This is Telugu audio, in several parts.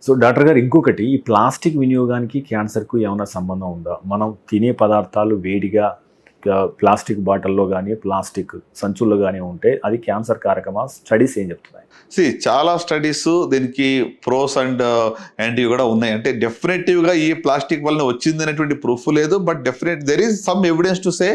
సో డాక్టర్ గారు ఇంకొకటి, ఈ ప్లాస్టిక్ వినియోగానికి క్యాన్సర్‌కు ఏమన్నా సంబంధం ఉందా? మనం తినే పదార్థాలు వేడిగా ప్లాస్టిక్ బాటిల్‌లో గాని, ప్లాస్టిక్ సంచుల్లో గాని ఉంటే అది క్యాన్సర్ కారకమా? స్టడీస్ ఏం చెప్తున్నాయి? చాలా స్టడీస్ దీనికి ప్రోస్ అండ్ యాంటీ కూడా ఉన్నాయి. అంటే డెఫినెటివ్‌గా ఈ ప్లాస్టిక్ వలన వచ్చింది అనేటువంటి ప్రూఫ్ లేదు. But there is some evidence to say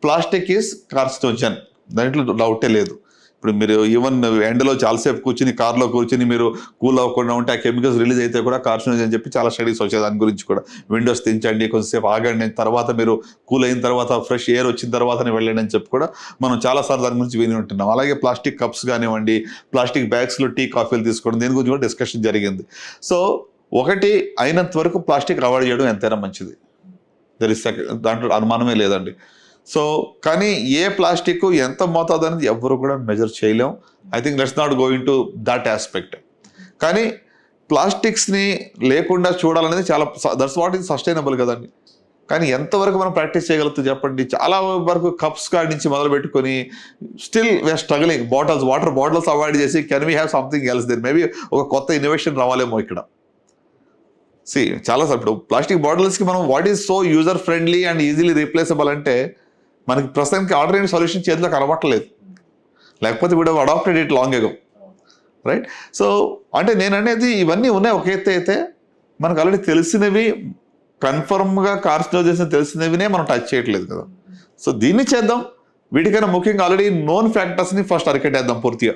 plastic is carcinogen. దాంట్లో డౌటే లేదు. ఇప్పుడు మీరు ఈవెన్ ఎండలో చాలాసేపు కూర్చుని కార్లో కూర్చుని మీరు కూల్ అవ్వకుండా ఉంటే ఆ కెమికల్స్ రిలీజ్ అయితే కూడా కార్సినోజన్ అని చెప్పి చాలా స్టడీస్ వచ్చాయి దాని గురించి కూడా. విండోస్ తెంచండి, కొంచెంసేపు ఆగండి, తర్వాత మీరు కూల్ అయిన తర్వాత ఫ్రెష్ ఎయిర్ వచ్చిన తర్వాతనే వెళ్ళండి అని చెప్పి కూడా మనం చాలాసార్లు దాని గురించి విని ఉంటున్నాం. అలాగే ప్లాస్టిక్ కప్స్ కానివ్వండి, ప్లాస్టిక్ బ్యాగ్స్లో టీ కాఫీలు తీసుకోవడం, దీని గురించి కూడా డిస్కషన్ జరిగింది. సో ఒకటి అయినంత వరకు ప్లాస్టిక్ అవాయిడ్ చేయడం ఎంతైనా మంచిది. దాంట్లో అనుమానమే లేదండి. సో కానీ ఏ ప్లాస్టిక్ ఎంత మోతాదు అనేది ఎవరు కూడా మెజర్ చేయలేం. I think let's not go in to that aspect. కానీ ప్లాస్టిక్స్ని లేకుండా చూడాలనేది చాలా దట్స్ వాట్ ఈజ్ సస్టైనబుల్ కదండి. కానీ ఎంతవరకు మనం ప్రాక్టీస్ చేయగలుగుతుంది చెప్పండి. చాలా వరకు కప్స్ కాడి నుంచి మొదలు పెట్టుకొని still we're struggling. Water bottles avoid చేసి can we have something else there maybe ఒక కొత్త ఇన్నోవేషన్ రావాలేమో ఇక్కడ. చాలా ఇప్పుడు ప్లాస్టిక్ బాటిల్స్కి మనం what is so user friendly and easily replaceable అంటే మనకి ప్రస్తుతానికి ఆల్టర్నేటివ్ సొల్యూషన్ చేతిలో కనబట్టలేదు. లేకపోతే వీడు adapted it long ago, right? So అంటే నేను అనేది ఇవన్నీ ఉన్నాయి ఒక ఎత్తు అయితే, మనకు ఆల్రెడీ తెలిసినవి కన్ఫర్మ్గా కార్సినోజన్స్ తెలిసినవినే మనం టచ్ చేయట్లేదు కదా. సో దీన్ని చేద్దాం. వీటికైనా ముఖ్యంగా ఆల్రెడీ నోన్ ఫ్యాక్టర్స్ని ఫస్ట్ అరికట్టేద్దాం పూర్తిగా.